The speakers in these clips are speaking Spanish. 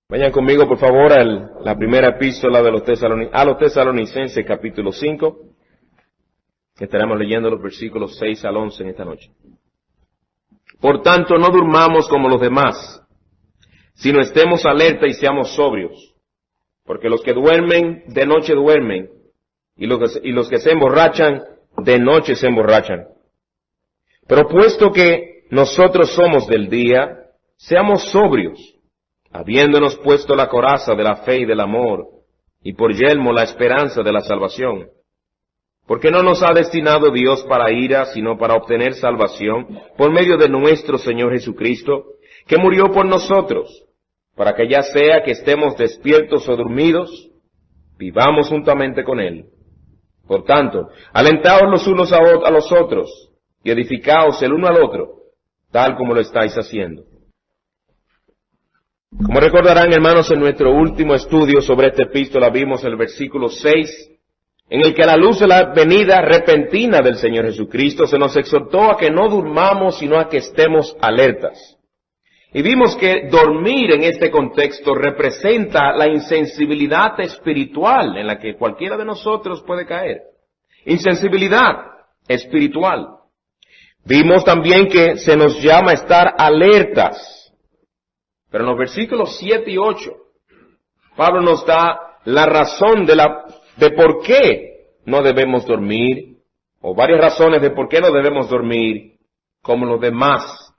Vayan conmigo, por favor, a la primera epístola de a los Tesalonicenses, capítulo 5. Estaremos leyendo los versículos 6 al 11 en esta noche. Por tanto, no durmamos como los demás, sino estemos alerta y seamos sobrios. Porque los que duermen, de noche duermen, y los que se emborrachan, de noche se emborrachan. Pero puesto que nosotros somos del día, seamos sobrios, habiéndonos puesto la coraza de la fe y del amor, y por yelmo la esperanza de la salvación. Porque no nos ha destinado Dios para ira, sino para obtener salvación, por medio de nuestro Señor Jesucristo, que murió por nosotros, para que ya sea que estemos despiertos o dormidos, vivamos juntamente con Él. Por tanto, alentaos los unos a los otros, y edificaos el uno al otro, tal como lo estáis haciendo. Como recordarán, hermanos, en nuestro último estudio sobre esta epístola vimos el versículo 6, en el que a la luz de la venida repentina del Señor Jesucristo se nos exhortó a que no durmamos, sino a que estemos alertas. Y vimos que dormir en este contexto representa la insensibilidad espiritual en la que cualquiera de nosotros puede caer. Insensibilidad espiritual. Vimos también que se nos llama a estar alertas. Pero en los versículos 7 y 8, Pablo nos da la razón de por qué no debemos dormir, o varias razones de por qué no debemos dormir, como los demás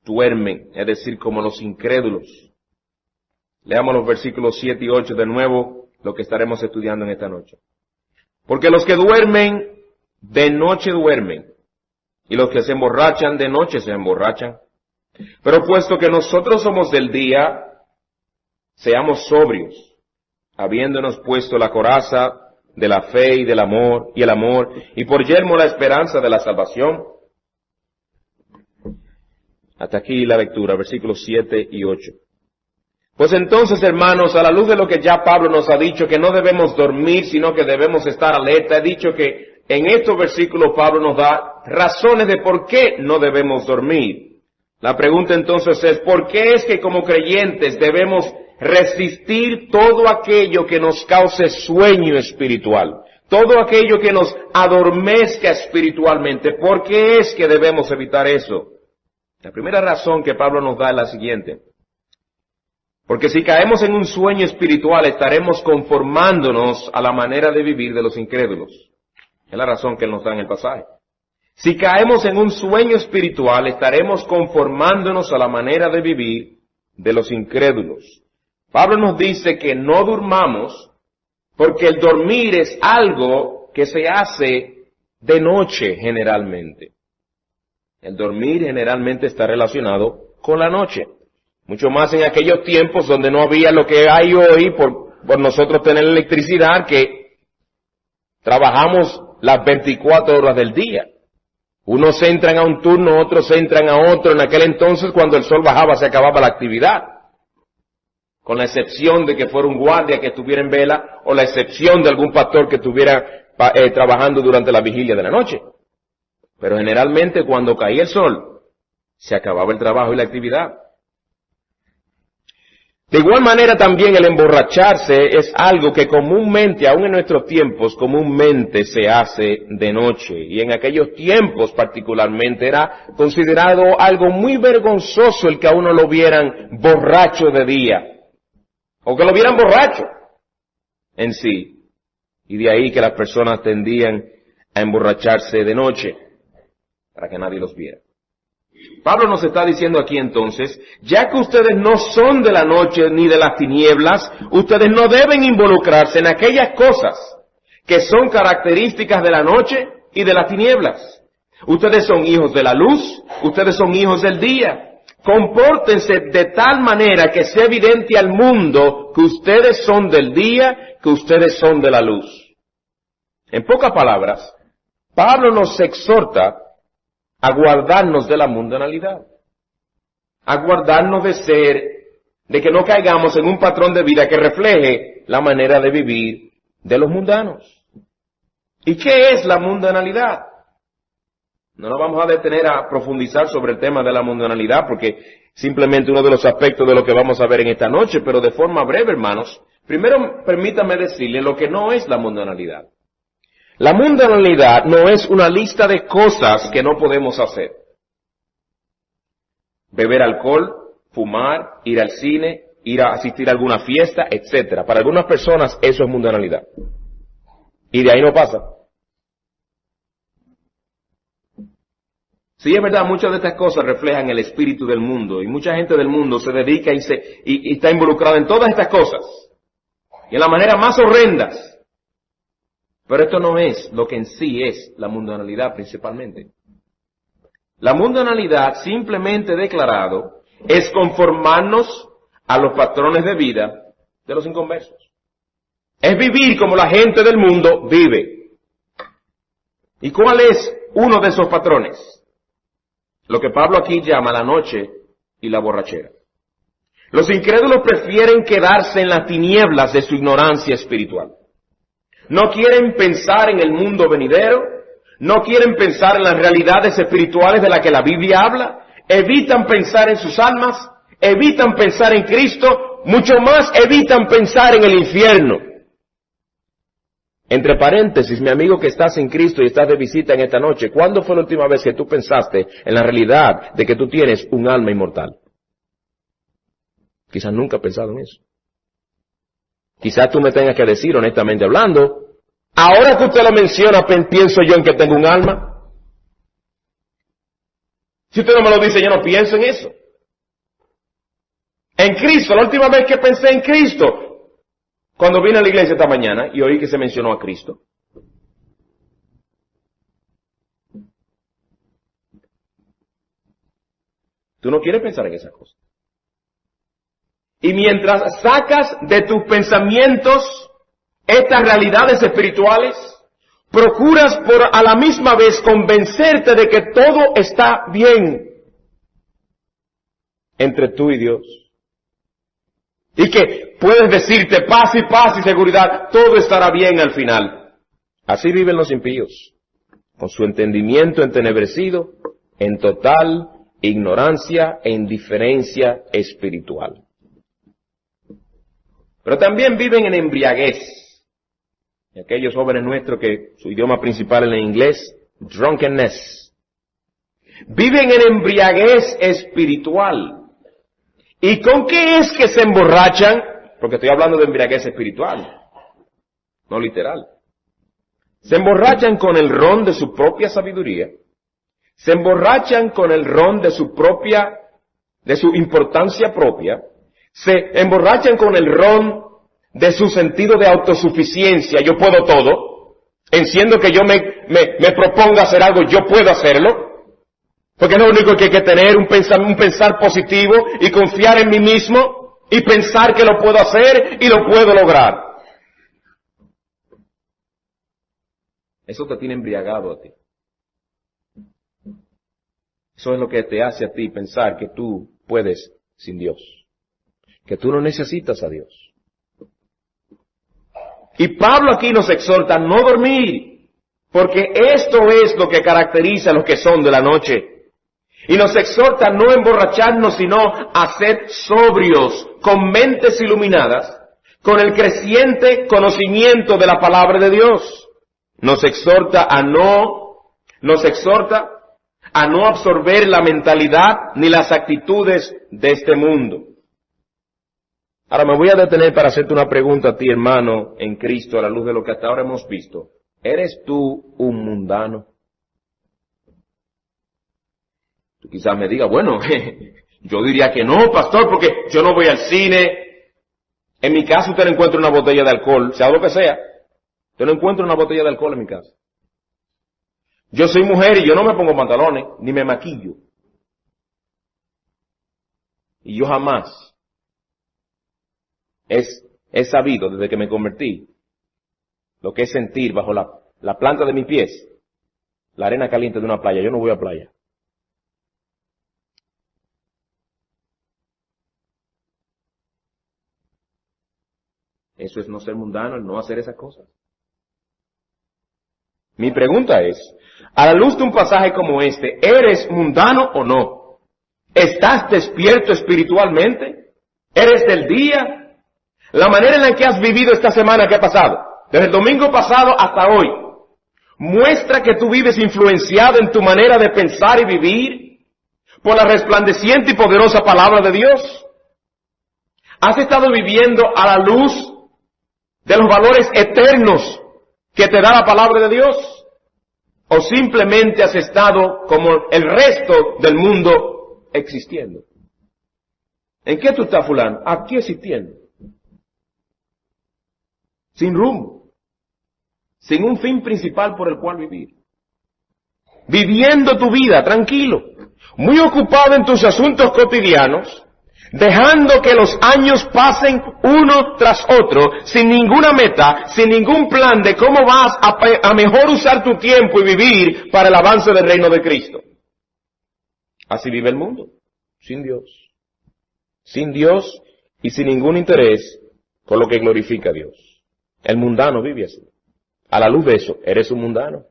duermen, es decir, como los incrédulos. Leamos los versículos 7 y 8 de nuevo, lo que estaremos estudiando en esta noche. Porque los que duermen, de noche duermen, y los que se emborrachan, de noche se emborrachan. Pero puesto que nosotros somos del día, seamos sobrios, habiéndonos puesto la coraza de la fe y del amor, y por yelmo la esperanza de la salvación. Hasta aquí la lectura, versículos 7 y 8. Pues entonces, hermanos, a la luz de lo que ya Pablo nos ha dicho, que no debemos dormir, sino que debemos estar alerta, he dicho que en estos versículos Pablo nos da razones de por qué no debemos dormir. La pregunta entonces es, ¿por qué es que como creyentes debemos resistir todo aquello que nos cause sueño espiritual? Todo aquello que nos adormezca espiritualmente. ¿Por qué es que debemos evitar eso? La primera razón que Pablo nos da es la siguiente. Porque si caemos en un sueño espiritual, estaremos conformándonos a la manera de vivir de los incrédulos. Es la razón que él nos da en el pasaje. Si caemos en un sueño espiritual, estaremos conformándonos a la manera de vivir de los incrédulos. Pablo nos dice que no durmamos porque el dormir es algo que se hace de noche generalmente. El dormir generalmente está relacionado con la noche. Mucho más en aquellos tiempos donde no había lo que hay hoy por nosotros tener electricidad, que trabajamos las 24 horas del día. Unos entran a un turno, otros entran a otro. En aquel entonces, cuando el sol bajaba, se acababa la actividad. Con la excepción de que fuera un guardia que estuviera en vela, o la excepción de algún pastor que estuviera trabajando durante la vigilia de la noche. Pero generalmente, cuando caía el sol, se acababa el trabajo y la actividad. De igual manera también el emborracharse es algo que comúnmente, aún en nuestros tiempos, comúnmente se hace de noche. Y en aquellos tiempos particularmente era considerado algo muy vergonzoso el que a uno lo vieran borracho de día. O que lo vieran borracho en sí. Y de ahí que las personas tendían a emborracharse de noche para que nadie los viera. Pablo nos está diciendo aquí entonces, ya que ustedes no son de la noche ni de las tinieblas, ustedes no deben involucrarse en aquellas cosas que son características de la noche y de las tinieblas. Ustedes son hijos de la luz, ustedes son hijos del día. Compórtense de tal manera que sea evidente al mundo que ustedes son del día, que ustedes son de la luz. En pocas palabras, Pablo nos exhorta a guardarnos de la mundanalidad, a guardarnos de que no caigamos en un patrón de vida que refleje la manera de vivir de los mundanos. ¿Y qué es la mundanalidad? No nos vamos a detener a profundizar sobre el tema de la mundanalidad, porque simplemente uno de los aspectos de lo que vamos a ver en esta noche, pero de forma breve, hermanos. Primero, permítame decirle lo que no es la mundanalidad. La mundanalidad no es una lista de cosas que no podemos hacer. Beber alcohol, fumar, ir al cine, ir a asistir a alguna fiesta, etcétera. Para algunas personas eso es mundanalidad. Y de ahí no pasa. Sí, es verdad, muchas de estas cosas reflejan el espíritu del mundo, y mucha gente del mundo se dedica y está involucrada en todas estas cosas, y en la manera más horrendas. Pero esto no es lo que en sí es la mundanalidad principalmente. La mundanalidad, simplemente declarado, es conformarnos a los patrones de vida de los inconversos. Es vivir como la gente del mundo vive. ¿Y cuál es uno de esos patrones? Lo que Pablo aquí llama la noche y la borrachera. Los incrédulos prefieren quedarse en las tinieblas de su ignorancia espiritual. No quieren pensar en el mundo venidero, no quieren pensar en las realidades espirituales de las que la Biblia habla, evitan pensar en sus almas, evitan pensar en Cristo, mucho más evitan pensar en el infierno. Entre paréntesis, mi amigo que estás en Cristo y estás de visita en esta noche, ¿cuándo fue la última vez que tú pensaste en la realidad de que tú tienes un alma inmortal? Quizás nunca has pensado en eso. Quizás tú me tengas que decir, honestamente hablando, ahora que usted lo menciona, pienso yo en que tengo un alma. Si usted no me lo dice, yo no pienso en eso. En Cristo, la última vez que pensé en Cristo, cuando vine a la iglesia esta mañana y oí que se mencionó a Cristo. Tú no quieres pensar en esas cosas. Y mientras sacas de tus pensamientos estas realidades espirituales, procuras a la misma vez convencerte de que todo está bien entre tú y Dios. Y que puedes decirte paz y seguridad, todo estará bien al final. Así viven los impíos, con su entendimiento entenebrecido, en total ignorancia e indiferencia espiritual. Pero también viven en embriaguez. Y aquellos jóvenes nuestros que su idioma principal es el inglés, drunkenness. Viven en embriaguez espiritual. ¿Y con qué es que se emborrachan? Porque estoy hablando de embriaguez espiritual, no literal. Se emborrachan con el ron de su propia sabiduría. Se emborrachan con el ron de su importancia propia. Se emborrachan con el ron de su sentido de autosuficiencia. Yo puedo todo. Enciendo que yo me proponga hacer algo, yo puedo hacerlo. Porque lo único que hay que tener un pensar positivo y confiar en mí mismo y pensar que lo puedo hacer y lo puedo lograr. Eso te tiene embriagado a ti. Eso es lo que te hace a ti pensar que tú puedes sin Dios. Que tú no necesitas a Dios. Y Pablo aquí nos exhorta a no dormir, porque esto es lo que caracteriza a los que son de la noche. Y nos exhorta a no emborracharnos, sino a ser sobrios, con mentes iluminadas, con el creciente conocimiento de la palabra de Dios. Nos exhorta a no absorber la mentalidad ni las actitudes de este mundo. Ahora me voy a detener para hacerte una pregunta a ti, hermano, en Cristo, a la luz de lo que hasta ahora hemos visto. ¿Eres tú un mundano? Tú quizás me digas, bueno, yo diría que no, pastor, porque yo no voy al cine. En mi casa usted no encuentra una botella de alcohol, sea lo que sea. Yo no encuentro una botella de alcohol en mi casa. Yo soy mujer y yo no me pongo pantalones, ni me maquillo. Y yo jamás he sabido, desde que me convertí, lo que es sentir bajo la planta de mis pies la arena caliente de una playa. Yo no voy a playa. Eso es no ser mundano, el no hacer esas cosas. Mi pregunta es, a la luz de un pasaje como este, ¿eres mundano o no? ¿Estás despierto espiritualmente? ¿Eres del día? La manera en la que has vivido esta semana que ha pasado, desde el domingo pasado hasta hoy, muestra que tú vives influenciado en tu manera de pensar y vivir por la resplandeciente y poderosa palabra de Dios. ¿Has estado viviendo a la luz de los valores eternos que te da la palabra de Dios? ¿O simplemente has estado como el resto del mundo existiendo? ¿En qué tú estás, fulano? Aquí existiendo. Sin rumbo. Sin un fin principal por el cual vivir. Viviendo tu vida tranquilo. Muy ocupado en tus asuntos cotidianos. Dejando que los años pasen uno tras otro, sin ninguna meta, sin ningún plan de cómo vas a mejor usar tu tiempo y vivir para el avance del reino de Cristo. Así vive el mundo, sin Dios. Sin Dios y sin ningún interés por lo que glorifica a Dios. El mundano vive así. A la luz de eso, eres un mundano.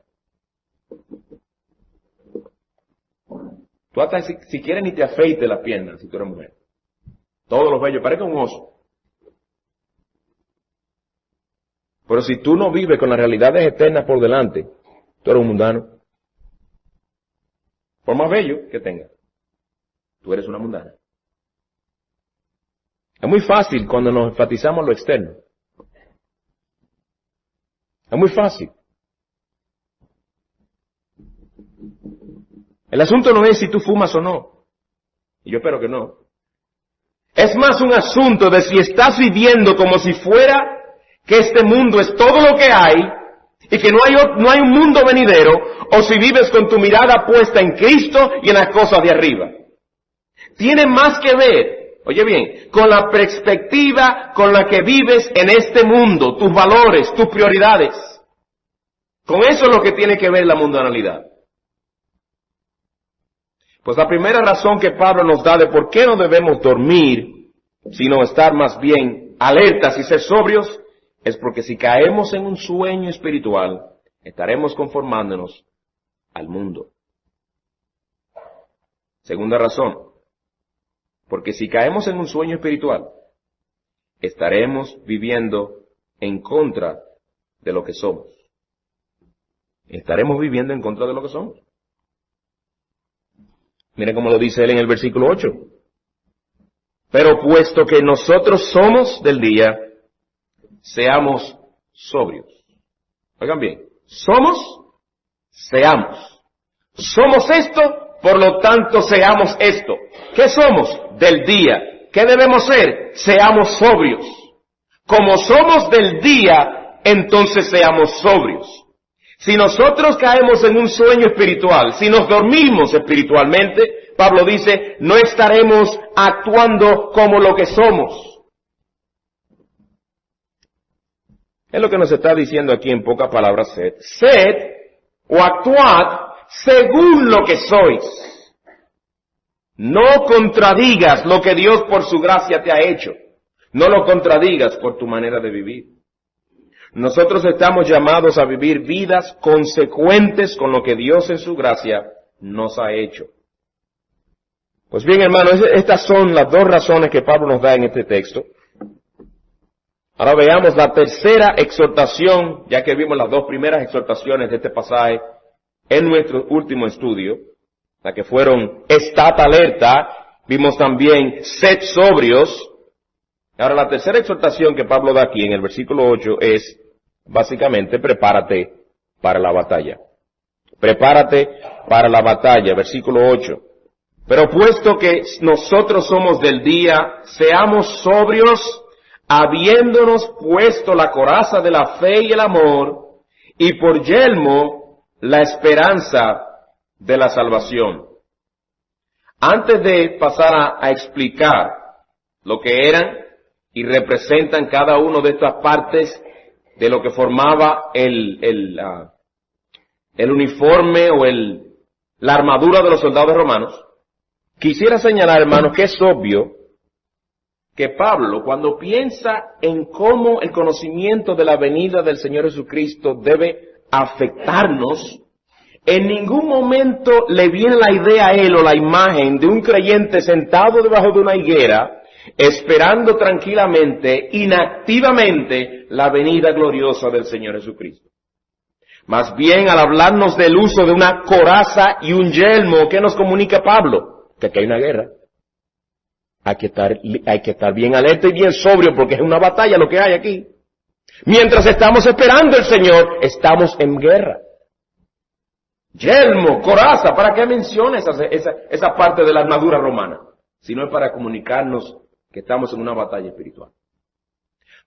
Tú hasta si quieres ni te afeites las piernas si tú eres mujer. Todos los vellos, parece un oso. Pero si tú no vives con las realidades eternas por delante, tú eres un mundano. Por más bello que tengas, tú eres una mundana. Es muy fácil cuando nos enfatizamos lo externo. Es muy fácil. El asunto no es si tú fumas o no. Y yo espero que no. Es más un asunto de si estás viviendo como si fuera que este mundo es todo lo que hay y que no hay un mundo venidero, o si vives con tu mirada puesta en Cristo y en las cosas de arriba. Tiene más que ver, oye bien, con la perspectiva con la que vives en este mundo, tus valores, tus prioridades. Con eso es lo que tiene que ver la mundanalidad. Pues la primera razón que Pablo nos da de por qué no debemos dormir, sino estar más bien alertas y ser sobrios, es porque si caemos en un sueño espiritual, estaremos conformándonos al mundo. Segunda razón, porque si caemos en un sueño espiritual, estaremos viviendo en contra de lo que somos. Estaremos viviendo en contra de lo que somos. Mire cómo lo dice él en el versículo 8. Pero puesto que nosotros somos del día, seamos sobrios. Oigan bien, seamos. Somos esto, por lo tanto seamos esto. ¿Qué somos? Del día. ¿Qué debemos ser? Seamos sobrios. Como somos del día, entonces seamos sobrios. Si nosotros caemos en un sueño espiritual, si nos dormimos espiritualmente, Pablo dice, no estaremos actuando como lo que somos. Es lo que nos está diciendo aquí en pocas palabras, sed o actuad según lo que sois. No contradigas lo que Dios por su gracia te ha hecho. No lo contradigas por tu manera de vivir. Nosotros estamos llamados a vivir vidas consecuentes con lo que Dios en su gracia nos ha hecho. Pues bien, hermanos, estas son las dos razones que Pablo nos da en este texto. Ahora veamos la tercera exhortación, ya que vimos las dos primeras exhortaciones de este pasaje en nuestro último estudio, la que fueron, estad alerta, vimos también, sed sobrios. Ahora la tercera exhortación que Pablo da aquí en el versículo 8 es, básicamente, prepárate para la batalla. Prepárate para la batalla, versículo 8. Pero puesto que nosotros somos del día, seamos sobrios, habiéndonos puesto la coraza de la fe y el amor, y por yelmo la esperanza de la salvación. Antes de pasar a explicar lo que eran y representan cada una de estas partes de lo que formaba el uniforme o la armadura de los soldados romanos, quisiera señalar, hermanos, que es obvio que Pablo, cuando piensa en cómo el conocimiento de la venida del Señor Jesucristo debe afectarnos, en ningún momento le viene la idea a él o la imagen de un creyente sentado debajo de una higuera, esperando tranquilamente, inactivamente, la venida gloriosa del Señor Jesucristo. Más bien, al hablarnos del uso de una coraza y un yelmo, ¿qué nos comunica Pablo? Que aquí hay una guerra. Hay que estar bien alerta y bien sobrio, porque es una batalla lo que hay aquí. Mientras estamos esperando al Señor, estamos en guerra. Yelmo, coraza, ¿para qué menciona esa parte de la armadura romana? Si no es para comunicarnos que estamos en una batalla espiritual.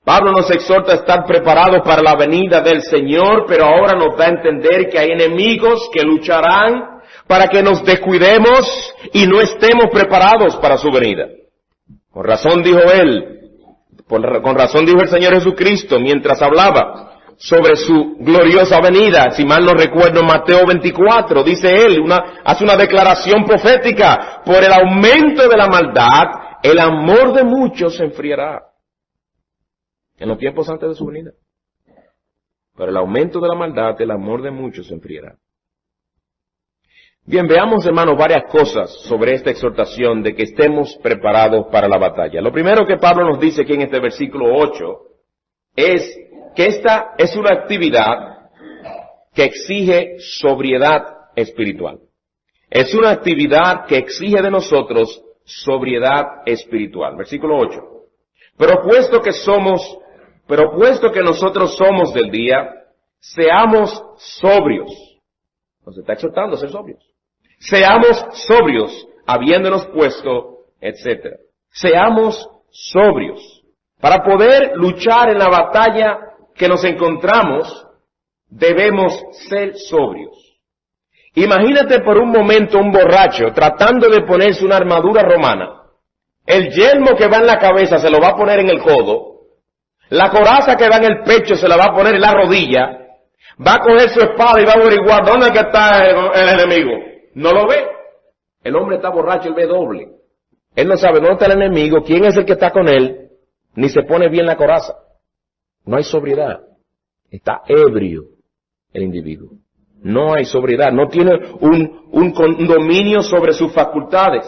Pablo nos exhorta a estar preparados para la venida del Señor, pero ahora nos da a entender que hay enemigos que lucharán para que nos descuidemos y no estemos preparados para su venida. Con razón dijo el Señor Jesucristo mientras hablaba sobre su gloriosa venida. Si mal no recuerdo, en Mateo 24, dice él, hace una declaración profética: por el aumento de la maldad, el amor de muchos se enfriará. En los tiempos antes de su venida. Por el aumento de la maldad, el amor de muchos se enfriará. Bien, veamos, hermanos, varias cosas sobre esta exhortación de que estemos preparados para la batalla. Lo primero que Pablo nos dice aquí en este versículo 8 es que esta es una actividad que exige sobriedad espiritual. Es una actividad que exige de nosotros sobriedad espiritual. Versículo 8. Pero puesto que nosotros somos del día, seamos sobrios. Nos está exhortando a ser sobrios. Seamos sobrios, habiéndonos puesto, etc. Seamos sobrios. Para poder luchar en la batalla que nos encontramos, debemos ser sobrios. Imagínate por un momento un borracho tratando de ponerse una armadura romana. El yelmo que va en la cabeza se lo va a poner en el codo. La coraza que va en el pecho se la va a poner en la rodilla. Va a coger su espada y va a averiguar dónde es que está el enemigo. No lo ve. El hombre está borracho, él ve doble. Él no sabe dónde está el enemigo, quién es el que está con él, ni se pone bien la coraza. No hay sobriedad. Está ebrio el individuo. No hay sobriedad. No tiene un dominio sobre sus facultades.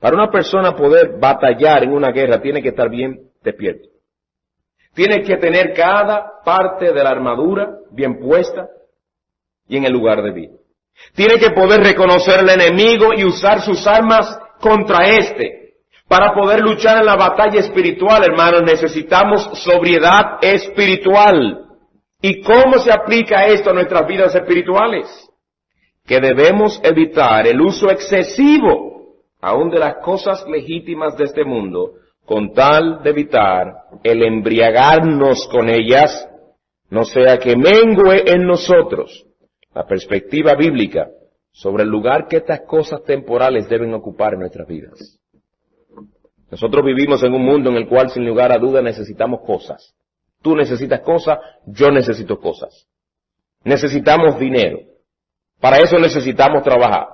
Para una persona poder batallar en una guerra, tiene que estar bien despierto. Tiene que tener cada parte de la armadura bien puesta y en el lugar debido. Tiene que poder reconocer al enemigo y usar sus armas contra éste. Para poder luchar en la batalla espiritual, hermanos, necesitamos sobriedad espiritual. ¿Y cómo se aplica esto a nuestras vidas espirituales? Que debemos evitar el uso excesivo, aún de las cosas legítimas de este mundo, con tal de evitar el embriagarnos con ellas, no sea que mengue en nosotros la perspectiva bíblica sobre el lugar que estas cosas temporales deben ocupar en nuestras vidas. Nosotros vivimos en un mundo en el cual, sin lugar a duda, necesitamos cosas. Tú necesitas cosas, yo necesito cosas. Necesitamos dinero. Para eso necesitamos trabajar.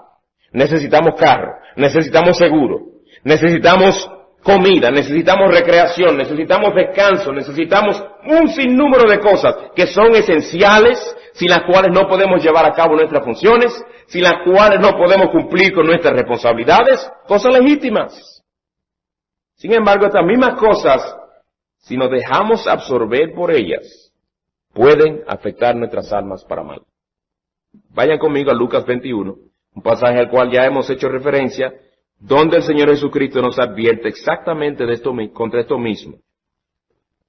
Necesitamos carro, necesitamos seguro, necesitamos comida, necesitamos recreación, necesitamos descanso, necesitamos un sinnúmero de cosas que son esenciales, sin las cuales no podemos llevar a cabo nuestras funciones, sin las cuales no podemos cumplir con nuestras responsabilidades, cosas legítimas. Sin embargo, estas mismas cosas, si nos dejamos absorber por ellas, pueden afectar nuestras almas para mal. Vayan conmigo a Lucas 21. Un pasaje al cual ya hemos hecho referencia, donde el Señor Jesucristo nos advierte exactamente de esto, contra esto mismo,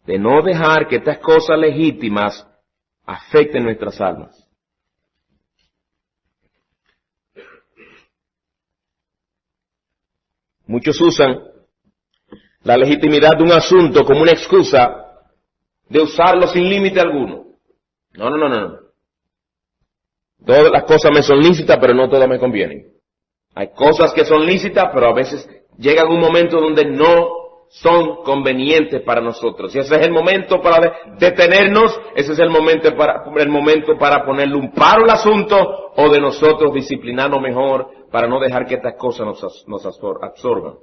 de no dejar que estas cosas legítimas afecten nuestras almas. Muchos usan la legitimidad de un asunto como una excusa de usarlo sin límite alguno. No. Todas las cosas me son lícitas, pero no todas me convienen. Hay cosas que son lícitas, pero a veces llegan un momento donde no son convenientes para nosotros. Y ese es el momento para detenernos, ese es el momento para ponerle un paro al asunto, o de nosotros disciplinarnos mejor para no dejar que estas cosas nos absorban.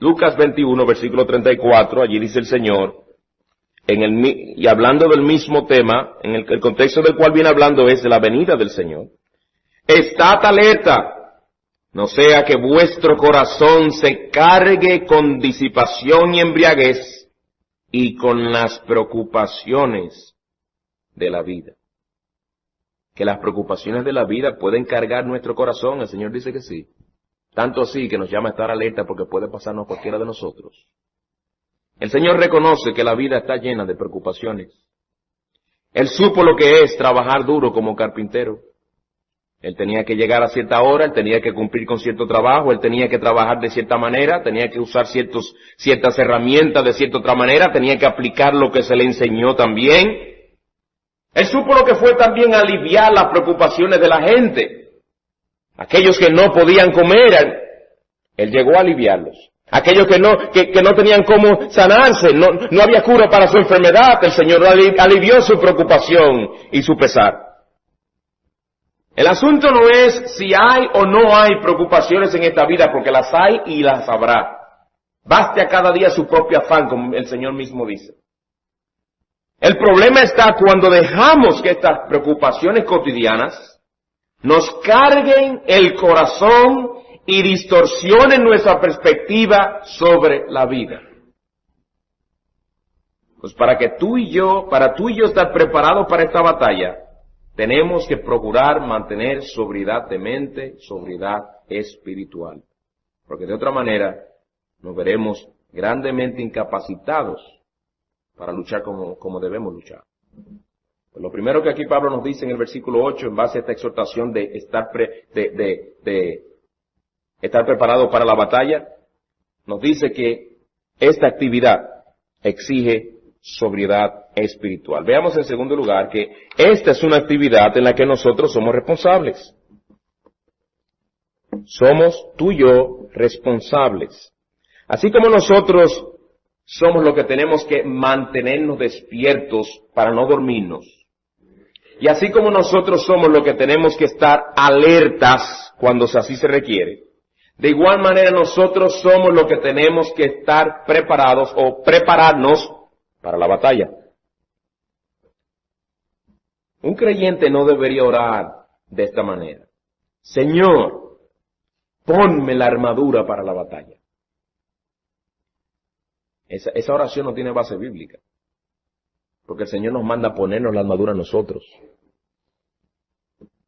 Lucas 21, versículo 34, allí dice el Señor, y hablando del mismo tema, en el contexto del cual viene hablando es de la venida del Señor. Estad alerta, no sea que vuestro corazón se cargue con disipación y embriaguez y con las preocupaciones de la vida. Que las preocupaciones de la vida pueden cargar nuestro corazón, el Señor dice que sí. Tanto así que nos llama a estar alerta porque puede pasarnos cualquiera de nosotros. El Señor reconoce que la vida está llena de preocupaciones. Él supo lo que es trabajar duro como carpintero. Él tenía que llegar a cierta hora, él tenía que cumplir con cierto trabajo, él tenía que trabajar de cierta manera, tenía que usar ciertas herramientas de cierta otra manera, tenía que aplicar lo que se le enseñó también. Él supo lo que fue también aliviar las preocupaciones de la gente. Aquellos que no podían comer, él llegó a aliviarlos. Aquellos que no tenían cómo sanarse, no había cura para su enfermedad, el Señor alivió su preocupación y su pesar. El asunto no es si hay o no hay preocupaciones en esta vida, porque las hay y las habrá. Baste a cada día su propio afán, como el Señor mismo dice. El problema está cuando dejamos que estas preocupaciones cotidianas nos carguen el corazón y distorsionen nuestra perspectiva sobre la vida. Pues para tú y yo estar preparados para esta batalla, tenemos que procurar mantener sobriedad de mente, sobriedad espiritual. Porque de otra manera nos veremos grandemente incapacitados para luchar como debemos luchar. Pues lo primero que aquí Pablo nos dice en el versículo 8, en base a esta exhortación de estar preparado para la batalla, nos dice que esta actividad exige sobriedad espiritual. Veamos en segundo lugar que esta es una actividad en la que nosotros somos responsables. Somos tú y yo responsables. Así como nosotros somos los que tenemos que mantenernos despiertos para no dormirnos. Y así como nosotros somos los que tenemos que estar alertas cuando así se requiere, de igual manera nosotros somos los que tenemos que estar preparados o prepararnos para la batalla. Un creyente no debería orar de esta manera. Señor, ponme la armadura para la batalla. Esa oración no tiene base bíblica. Porque el Señor nos manda a ponernos la armadura a nosotros.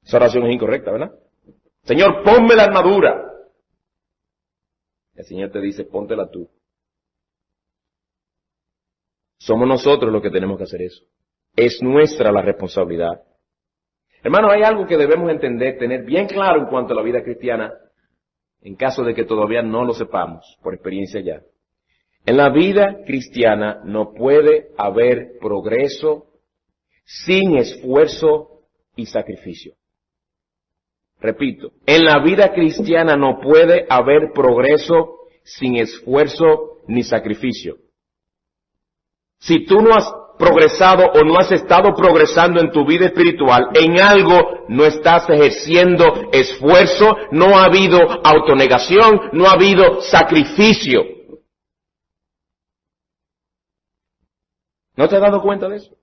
Esa oración es incorrecta, ¿verdad? Señor, ponme la armadura. El Señor te dice, póntela tú. Somos nosotros los que tenemos que hacer eso. Es nuestra la responsabilidad. Hermanos, hay algo que debemos entender, tener bien claro en cuanto a la vida cristiana, en caso de que todavía no lo sepamos, por experiencia ya. En la vida cristiana no puede haber progreso sin esfuerzo y sacrificio. Repito, en la vida cristiana no puede haber progreso sin esfuerzo ni sacrificio. Si tú no has progresado o no has estado progresando en tu vida espiritual, en algo no estás ejerciendo esfuerzo, no ha habido autonegación, no ha habido sacrificio. ¿No te has dado cuenta de eso?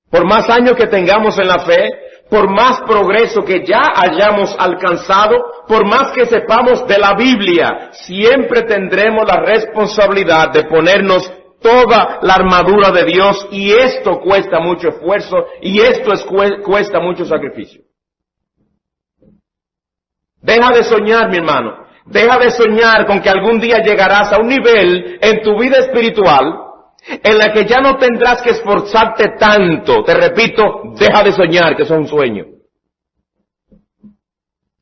Por más años que tengamos en la fe, por más progreso que ya hayamos alcanzado, por más que sepamos de la Biblia, siempre tendremos la responsabilidad de ponernos toda la armadura de Dios, y esto cuesta mucho esfuerzo y esto cuesta mucho sacrificio. Deja de soñar, mi hermano. Deja de soñar con que algún día llegarás a un nivel en tu vida espiritual en la que ya no tendrás que esforzarte tanto. Te repito, deja de soñar que eso es un sueño.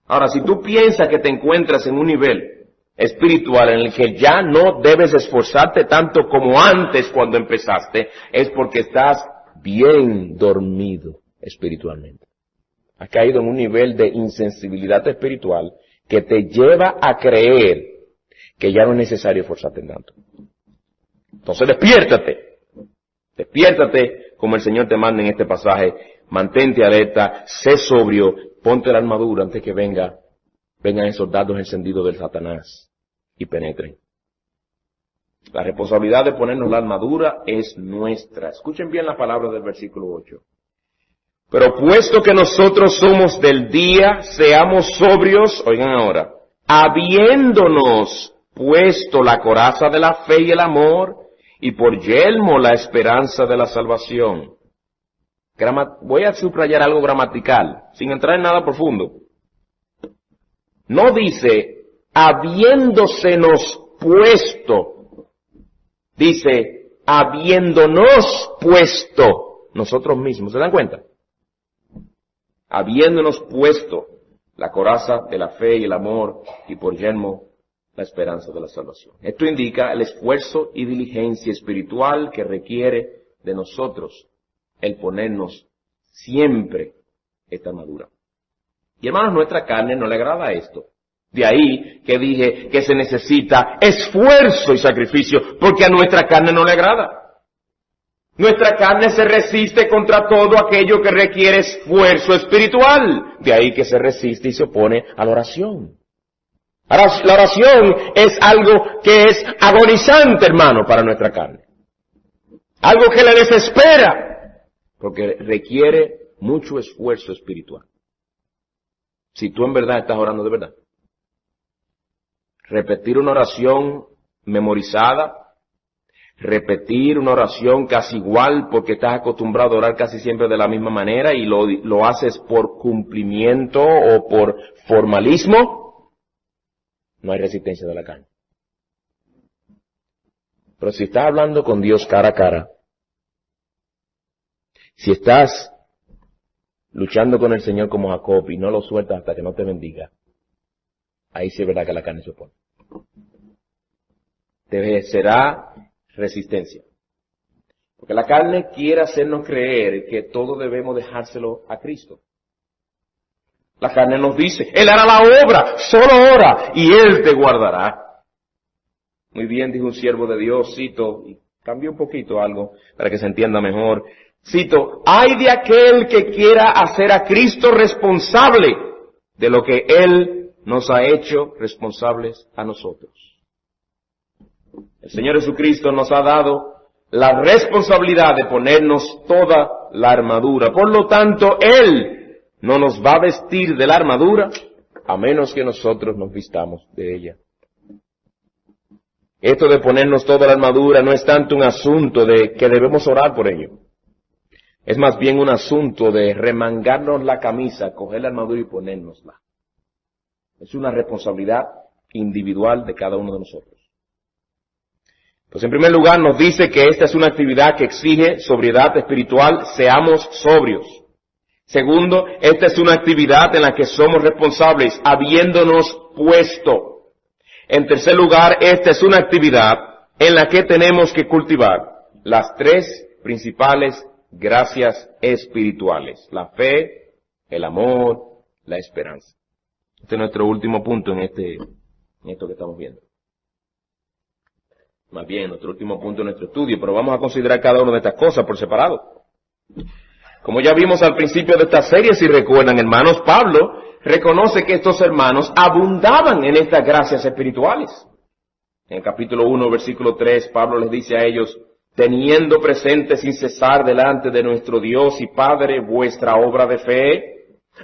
Ahora, si tú piensas que te encuentras en un nivel espiritual en el que ya no debes esforzarte tanto como antes cuando empezaste, es porque estás bien dormido espiritualmente. Has caído en un nivel de insensibilidad espiritual que te lleva a creer que ya no es necesario esforzarte tanto. Entonces despiértate como el Señor te manda en este pasaje, mantente alerta, sé sobrio, ponte la armadura antes que vengan esos dardos encendidos del Satanás. y penetren. La responsabilidad de ponernos la armadura es nuestra. Escuchen bien la palabra del versículo 8. Pero puesto que nosotros somos del día, seamos sobrios, oigan ahora, habiéndonos puesto la coraza de la fe y el amor, y por yelmo la esperanza de la salvación. Voy a subrayar algo gramatical, sin entrar en nada profundo. No dice, habiéndosenos puesto, dice, habiéndonos puesto nosotros mismos. ¿Se dan cuenta? Habiéndonos puesto la coraza de la fe y el amor, y por yelmo la esperanza de la salvación. Esto indica el esfuerzo y diligencia espiritual que requiere de nosotros el ponernos siempre esta armadura. Y hermanos, nuestra carne no le agrada esto. De ahí que dije que se necesita esfuerzo y sacrificio, porque a nuestra carne no le agrada. Nuestra carne se resiste contra todo aquello que requiere esfuerzo espiritual. De ahí que se resiste y se opone a la oración. Ahora, la oración es algo que es agonizante, hermano, para nuestra carne. Algo que le desespera, porque requiere mucho esfuerzo espiritual. Si tú en verdad estás orando de verdad. Repetir una oración memorizada, repetir una oración casi igual porque estás acostumbrado a orar casi siempre de la misma manera y lo haces por cumplimiento o por formalismo, no hay resistencia de la carne. Pero si estás hablando con Dios cara a cara, si estás luchando con el Señor como Jacob y no lo sueltas hasta que no te bendiga, ahí sí es verdad que la carne se opone. Te será resistencia. Porque la carne quiere hacernos creer que todo debemos dejárselo a Cristo. La carne nos dice, Él hará la obra, solo ora, y Él te guardará. Muy bien, dijo un siervo de Dios, cito, y cambié un poquito algo para que se entienda mejor. Cito, ay de aquel que quiera hacer a Cristo responsable de lo que Él nos ha hecho responsables a nosotros. El Señor Jesucristo nos ha dado la responsabilidad de ponernos toda la armadura. Por lo tanto, Él no nos va a vestir de la armadura a menos que nosotros nos vistamos de ella. Esto de ponernos toda la armadura no es tanto un asunto de que debemos orar por ello. Es más bien un asunto de remangarnos la camisa, coger la armadura y ponérnosla. Es una responsabilidad individual de cada uno de nosotros. Pues en primer lugar nos dice que esta es una actividad que exige sobriedad espiritual, seamos sobrios. Segundo, esta es una actividad en la que somos responsables, habiéndonos puesto. En tercer lugar, esta es una actividad en la que tenemos que cultivar las tres principales gracias espirituales: la fe, el amor, la esperanza. Este es nuestro último punto en esto que estamos viendo. Más bien, nuestro último punto en nuestro estudio, pero vamos a considerar cada una de estas cosas por separado. Como ya vimos al principio de esta serie, si recuerdan, hermanos, Pablo reconoce que estos hermanos abundaban en estas gracias espirituales. En el capítulo 1, versículo 3, Pablo les dice a ellos, teniendo presente sin cesar delante de nuestro Dios y Padre vuestra obra de fe,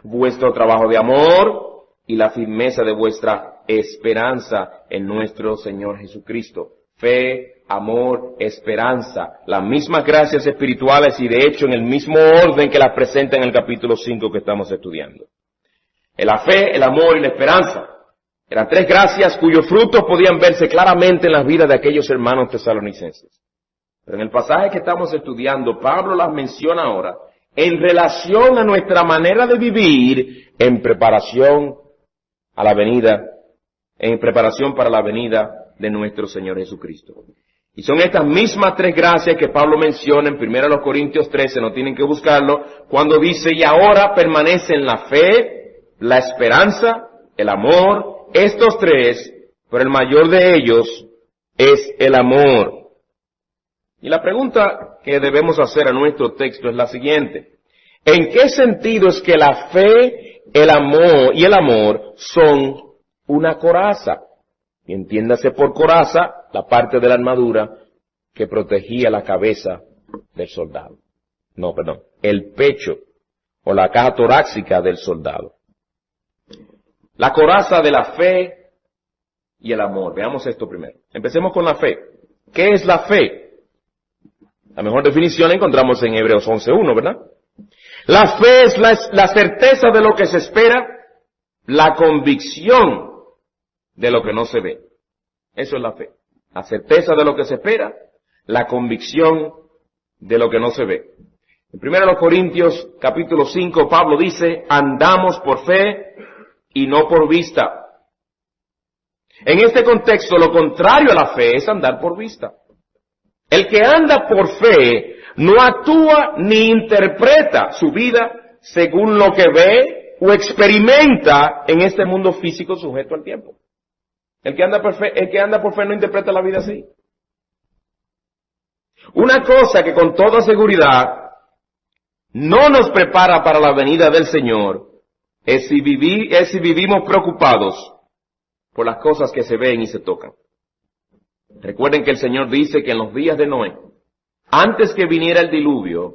vuestro trabajo de amor y la firmeza de vuestra esperanza en nuestro Señor Jesucristo. Fe, amor, esperanza, las mismas gracias espirituales y de hecho en el mismo orden que las presenta en el capítulo 5 que estamos estudiando. La fe, el amor y la esperanza eran tres gracias cuyos frutos podían verse claramente en las vidas de aquellos hermanos tesalonicenses. Pero en el pasaje que estamos estudiando, Pablo las menciona ahora en relación a nuestra manera de vivir en preparación a la venida, en preparación para la venida de nuestro Señor Jesucristo. Y son estas mismas tres gracias que Pablo menciona en 1 Corintios 13, no tienen que buscarlo, cuando dice, y ahora permanecen la fe, la esperanza, el amor, estos tres, pero el mayor de ellos es el amor. Y la pregunta que debemos hacer a nuestro texto es la siguiente. ¿En qué sentido es que la fe, el amor y el amor son una coraza? Y entiéndase por coraza la parte de la armadura que protegía la cabeza del soldado. No, perdón, el pecho o la caja torácica del soldado. La coraza de la fe y el amor. Veamos esto primero. Empecemos con la fe. ¿Qué es la fe? La mejor definición la encontramos en Hebreos 11:1, ¿verdad? La fe es la certeza de lo que se espera, la convicción de lo que no se ve. Eso es la fe. La certeza de lo que se espera, la convicción de lo que no se ve. En 1 Corintios capítulo 5, Pablo dice, andamos por fe y no por vista. En este contexto, lo contrario a la fe es andar por vista. El que anda por fe no actúa ni interpreta su vida según lo que ve o experimenta en este mundo físico sujeto al tiempo. El que anda por fe no interpreta la vida así. Una cosa que con toda seguridad no nos prepara para la venida del Señor es si vivimos preocupados por las cosas que se ven y se tocan. Recuerden que el Señor dice que en los días de Noé, antes que viniera el diluvio,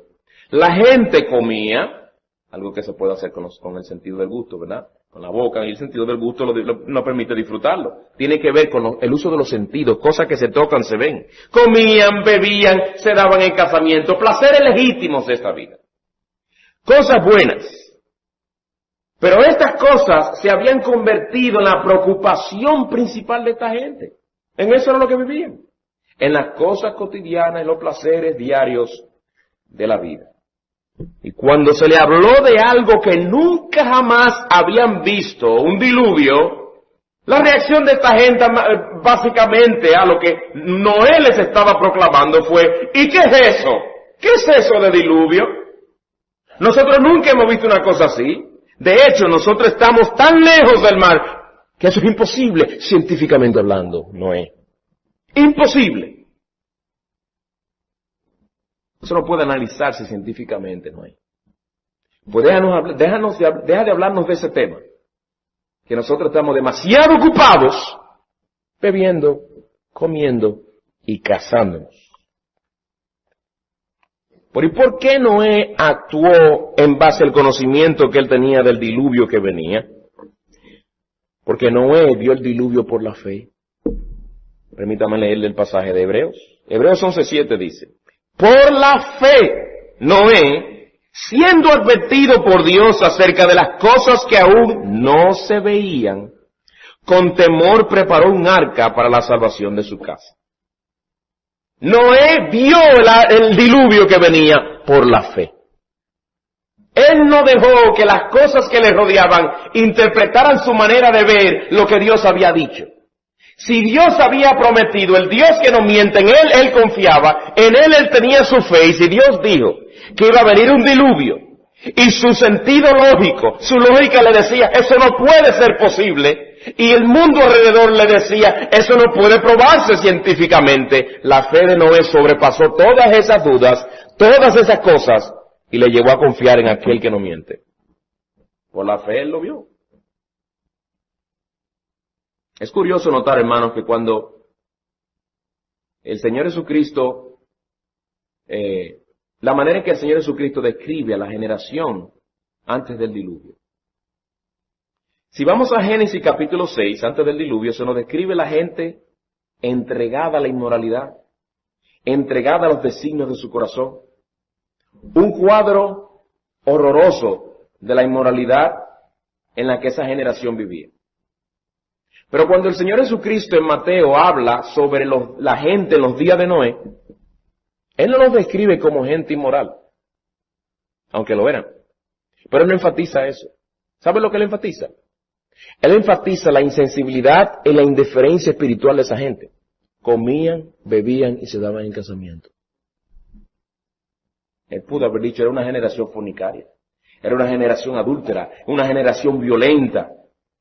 la gente comía, algo que se puede hacer con el sentido del gusto, ¿verdad? Con la boca, y el sentido del gusto no permite disfrutarlo. Tiene que ver con el uso de los sentidos, cosas que se tocan, se ven. Comían, bebían, se daban en casamiento, placeres legítimos de esta vida. Cosas buenas. Pero estas cosas se habían convertido en la preocupación principal de esta gente. En eso era lo que vivían. En las cosas cotidianas, en los placeres diarios de la vida. Y cuando se le habló de algo que nunca jamás habían visto, un diluvio, la reacción de esta gente básicamente a lo que Noé les estaba proclamando fue, ¿y qué es eso? ¿Qué es eso de diluvio? Nosotros nunca hemos visto una cosa así. De hecho, nosotros estamos tan lejos del mar que eso es imposible, científicamente hablando, Noé. Imposible. Eso no puede analizarse científicamente, Noé. Pues deja de hablarnos de ese tema. Que nosotros estamos demasiado ocupados bebiendo, comiendo y casándonos. ¿Y por qué Noé actuó en base al conocimiento que él tenía del diluvio que venía? Porque Noé vio el diluvio por la fe. Permítame leerle el pasaje de Hebreos. Hebreos 11:7 dice, por la fe, Noé, siendo advertido por Dios acerca de las cosas que aún no se veían, con temor preparó un arca para la salvación de su casa. Noé vio el diluvio que venía por la fe. Él no dejó que las cosas que le rodeaban interpretaran su manera de ver lo que Dios había dicho. Si Dios había prometido, el Dios que no miente, en Él confiaba, en Él tenía su fe, y si Dios dijo que iba a venir un diluvio, y su sentido lógico, su lógica le decía, eso no puede ser posible, y el mundo alrededor le decía, eso no puede probarse científicamente, la fe de Noé sobrepasó todas esas dudas, todas esas cosas, y le llevó a confiar en aquel que no miente. Por la fe él lo vio. Es curioso notar, hermanos, que cuando el Señor Jesucristo, la manera en que el Señor Jesucristo describe a la generación antes del diluvio. Si vamos a Génesis capítulo 6, antes del diluvio, se nos describe la gente entregada a la inmoralidad, entregada a los designios de su corazón. Un cuadro horroroso de la inmoralidad en la que esa generación vivía. Pero cuando el Señor Jesucristo en Mateo habla sobre la gente en los días de Noé, Él no los describe como gente inmoral, aunque lo eran. Pero Él no enfatiza eso. ¿Sabe lo que Él enfatiza? Él enfatiza la insensibilidad y la indiferencia espiritual de esa gente. Comían, bebían y se daban en casamiento. Él pudo haber dicho, era una generación fornicaria, era una generación adúltera, una generación violenta.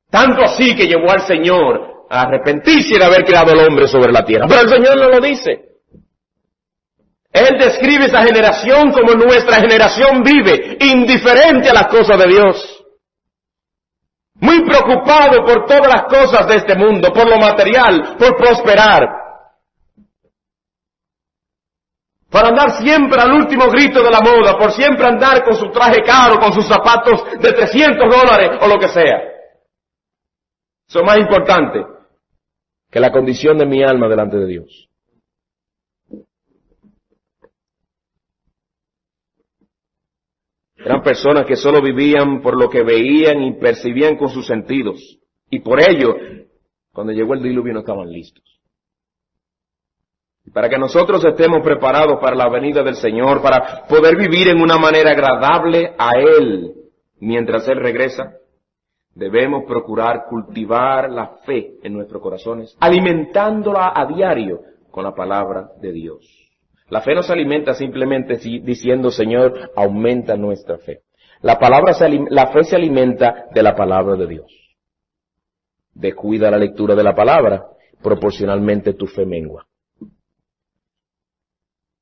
Tanto así que llevó al Señor a arrepentirse de haber creado al hombre sobre la tierra. Pero el Señor no lo dice. Él describe esa generación como nuestra generación vive, indiferente a las cosas de Dios. muy preocupado por todas las cosas de este mundo, por lo material, por prosperar, por andar siempre al último grito de la moda, por siempre andar con su traje caro, con sus zapatos de $300 o lo que sea. Eso es más importante que la condición de mi alma delante de Dios. Eran personas que solo vivían por lo que veían y percibían con sus sentidos. Y por ello, cuando llegó el diluvio no estaban listos. Y para que nosotros estemos preparados para la venida del Señor, para poder vivir en una manera agradable a Él mientras Él regresa, debemos procurar cultivar la fe en nuestros corazones, alimentándola a diario con la palabra de Dios. La fe no se alimenta simplemente diciendo, Señor, aumenta nuestra fe. La fe se alimenta de la palabra de Dios. Descuida la lectura de la palabra, proporcionalmente tu fe mengua.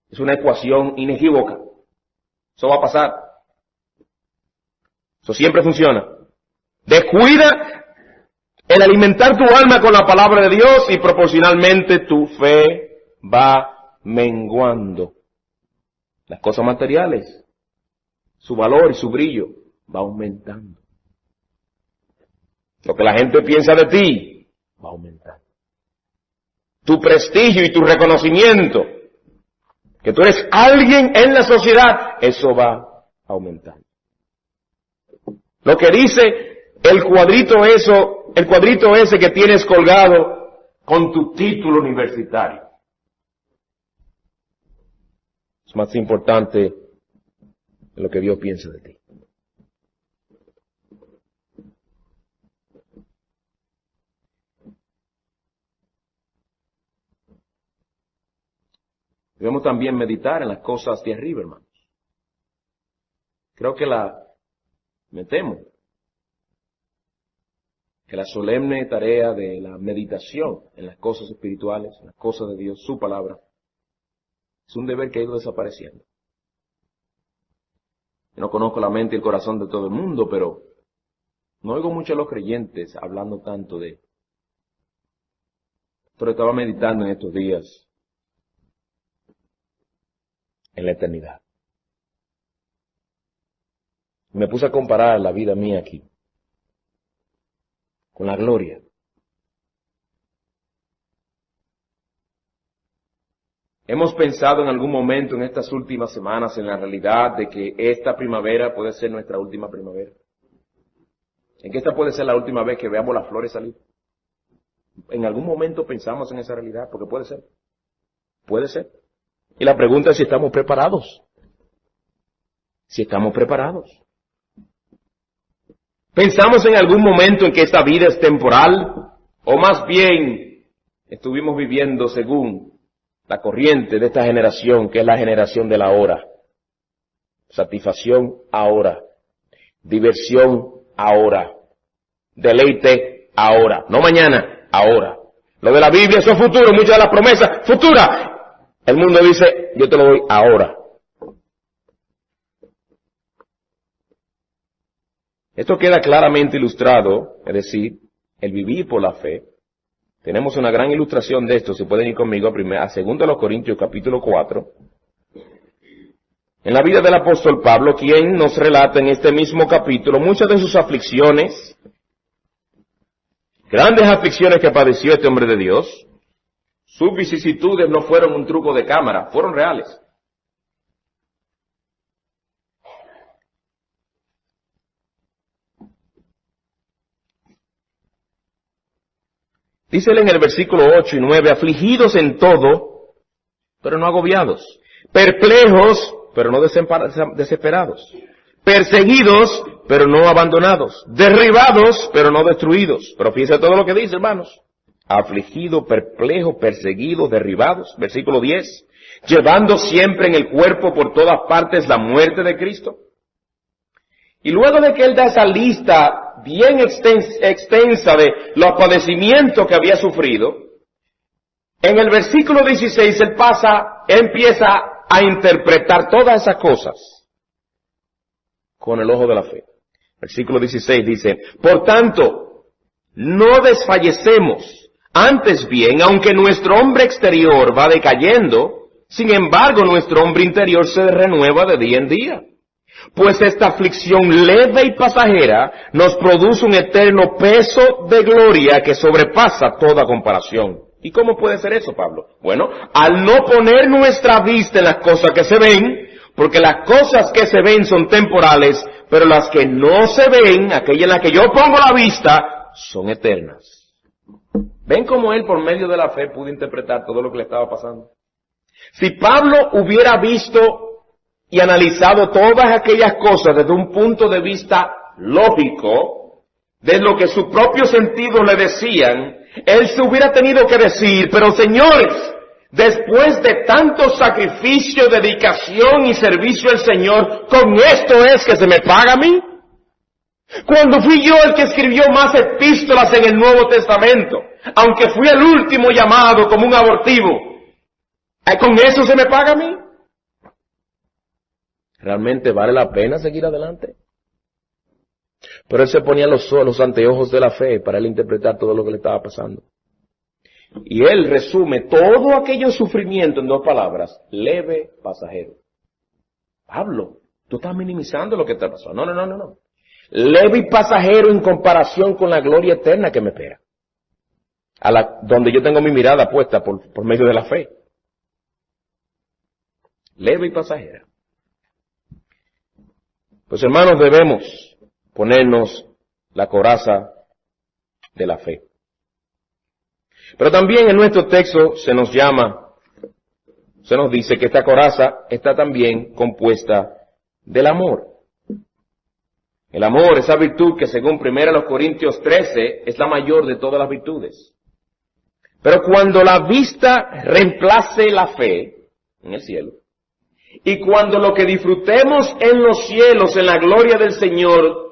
Es una ecuación inequívoca. Eso va a pasar. Eso siempre funciona. Descuida el alimentar tu alma con la palabra de Dios y proporcionalmente tu fe va menguando. Las cosas materiales, su valor y su brillo va aumentando. Lo que la gente piensa de ti va aumentando. Tu prestigio y tu reconocimiento, que tú eres alguien en la sociedad, eso va aumentando. Lo que dice el cuadrito ese que tienes colgado con tu título universitario. Es más importante de lo que Dios piensa de ti. Debemos también meditar en las cosas de arriba, hermanos. Creo que me temo que la solemne tarea de la meditación en las cosas espirituales, en las cosas de Dios, su palabra, es un deber que ha ido desapareciendo. Yo no conozco la mente y el corazón de todo el mundo, pero no oigo mucho a los creyentes hablando tanto de... Pero estaba meditando en estos días en la eternidad. Me puse a comparar la vida mía aquí con la gloria. Hemos pensado en algún momento en estas últimas semanas en la realidad de que esta primavera puede ser nuestra última primavera. En que esta puede ser la última vez que veamos las flores salir. En algún momento pensamos en esa realidad, porque puede ser. Puede ser. Y la pregunta es si estamos preparados. Si estamos preparados. ¿Pensamos en algún momento en que esta vida es temporal? ¿O más bien estuvimos viviendo según la corriente de esta generación, que es la generación de la hora? Satisfacción ahora. Diversión ahora. Deleite ahora. No mañana, ahora. Lo de la Biblia, eso es futuro. Muchas de las promesas, futura. El mundo dice, yo te lo doy ahora. Esto queda claramente ilustrado, es decir, el vivir por la fe. Tenemos una gran ilustración de esto, si pueden ir conmigo a 2 Corintios capítulo 4. En la vida del apóstol Pablo, quien nos relata en este mismo capítulo muchas de sus aflicciones, grandes aflicciones que padeció este hombre de Dios. Sus vicisitudes no fueron un truco de cámara, fueron reales. Dícele en el versículo 8 y 9, afligidos en todo, pero no agobiados, perplejos, pero no desesperados, perseguidos, pero no abandonados, derribados, pero no destruidos. Pero fíjense todo lo que dice, hermanos. Afligido, perplejo, perseguidos, derribados. Versículo 10. Llevando siempre en el cuerpo por todas partes la muerte de Cristo. Y luego de que él da esa lista bien extensa de los padecimientos que había sufrido, en el versículo 16 él empieza a interpretar todas esas cosas con el ojo de la fe. Versículo 16 dice, por tanto, no desfallecemos, antes bien, aunque nuestro hombre exterior va decayendo, sin embargo nuestro hombre interior se renueva de día en día. Pues esta aflicción leve y pasajera nos produce un eterno peso de gloria que sobrepasa toda comparación. ¿Y cómo puede ser eso, Pablo? Bueno, al no poner nuestra vista en las cosas que se ven, porque las cosas que se ven son temporales, pero las que no se ven, aquellas en las que yo pongo la vista, son eternas. ¿Ven cómo él por medio de la fe pudo interpretar todo lo que le estaba pasando? Si Pablo hubiera visto y analizado todas aquellas cosas desde un punto de vista lógico, de lo que sus propios sentidos le decían, él se hubiera tenido que decir, pero señores, después de tanto sacrificio, dedicación y servicio al Señor, ¿con esto es que se me paga a mí? Cuando fui yo el que escribió más epístolas en el Nuevo Testamento, aunque fui el último llamado como un abortivo, ¿con eso se me paga a mí? ¿Realmente vale la pena seguir adelante? Pero él se ponía los anteojos de la fe para él interpretar todo lo que le estaba pasando. Y él resume todo aquello sufrimiento en 2 palabras, leve, pasajero. Pablo, tú estás minimizando lo que te pasó. No. Leve y pasajero en comparación con la gloria eterna que me espera. Donde yo tengo mi mirada puesta por medio de la fe. Leve y pasajera. Pues hermanos, debemos ponernos la coraza de la fe. Pero también en nuestro texto se nos dice que esta coraza está también compuesta del amor. El amor, esa virtud que según 1 Corintios 13 es la mayor de todas las virtudes. Pero cuando la vista reemplace la fe en el cielo, y cuando lo que disfrutemos en los cielos, en la gloria del Señor,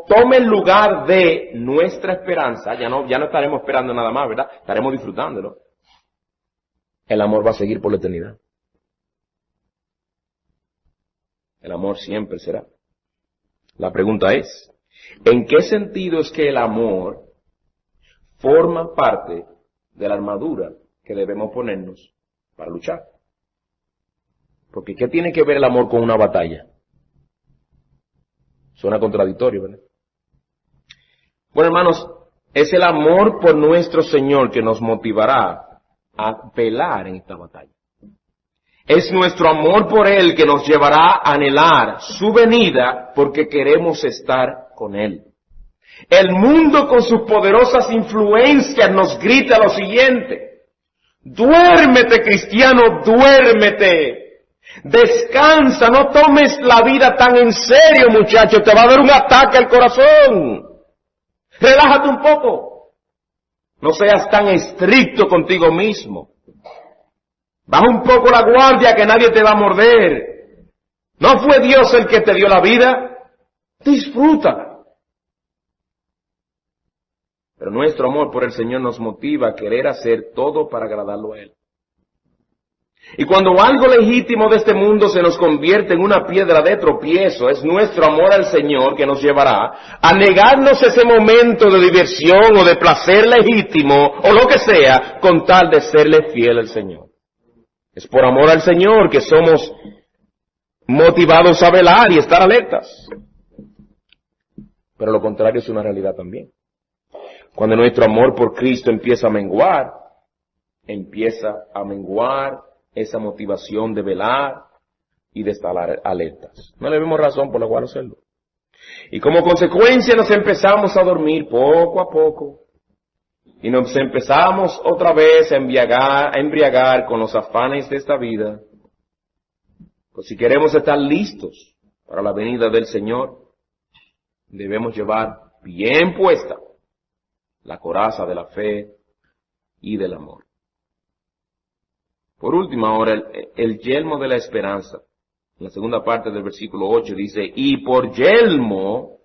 tome el lugar de nuestra esperanza, ya no estaremos esperando nada más, ¿verdad? Estaremos disfrutándolo. El amor va a seguir por la eternidad. El amor siempre será. La pregunta es, ¿en qué sentido es que el amor forma parte de la armadura que debemos ponernos para luchar? Porque ¿qué tiene que ver el amor con una batalla? Suena contradictorio, ¿verdad? Bueno, hermanos, es el amor por nuestro Señor que nos motivará a pelear en esta batalla. Es nuestro amor por Él que nos llevará a anhelar su venida porque queremos estar con Él. El mundo con sus poderosas influencias nos grita lo siguiente: duérmete, cristiano, duérmete. Descansa, no tomes la vida tan en serio, muchacho, te va a dar un ataque al corazón. Relájate un poco. No seas tan estricto contigo mismo. Baja un poco la guardia que nadie te va a morder. ¿No fue Dios el que te dio la vida? Disfrútala. Pero nuestro amor por el Señor nos motiva a querer hacer todo para agradarlo a Él. Y cuando algo legítimo de este mundo se nos convierte en una piedra de tropiezo, es nuestro amor al Señor que nos llevará a negarnos ese momento de diversión o de placer legítimo o lo que sea, con tal de serle fiel al Señor. Es por amor al Señor que somos motivados a velar y estar alertas. Pero lo contrario es una realidad también. Cuando nuestro amor por Cristo empieza a menguar esa motivación de velar y de estar alertas. No le vemos razón por la cual hacerlo. Y como consecuencia nos empezamos a dormir poco a poco. Y nos empezamos otra vez a embriagar con los afanes de esta vida. Pues si queremos estar listos para la venida del Señor, debemos llevar bien puesta la coraza de la fe y del amor. Por último, ahora, el yelmo de la esperanza. En la segunda parte del versículo 8 dice, y por yelmo,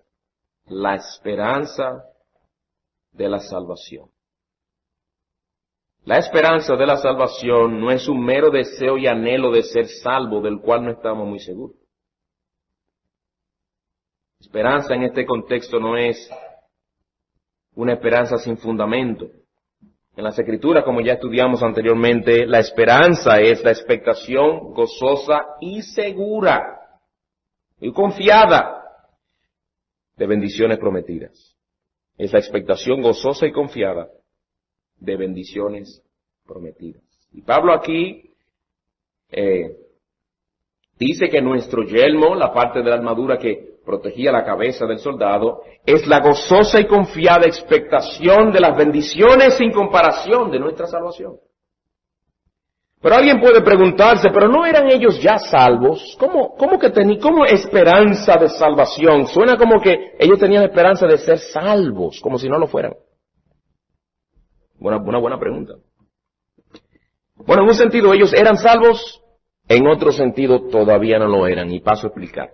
la esperanza de la salvación. La esperanza de la salvación no es un mero deseo y anhelo de ser salvo, del cual no estamos muy seguros. Esperanza en este contexto no es una esperanza sin fundamento. En las Escrituras, como ya estudiamos anteriormente, la esperanza es la expectación gozosa y segura y confiada de bendiciones prometidas. Es la expectación gozosa y confiada de bendiciones prometidas. Y Pablo aquí dice que nuestro yelmo, la parte de la armadura que protegía la cabeza del soldado, es la gozosa y confiada expectación de las bendiciones sin comparación de nuestra salvación. Pero alguien puede preguntarse, ¿pero no eran ellos ya salvos? ¿Cómo esperanza de salvación? Suena como que ellos tenían esperanza de ser salvos, como si no lo fueran. Una buena pregunta. Bueno, en un sentido ellos eran salvos, en otro sentido todavía no lo eran, y paso a explicar.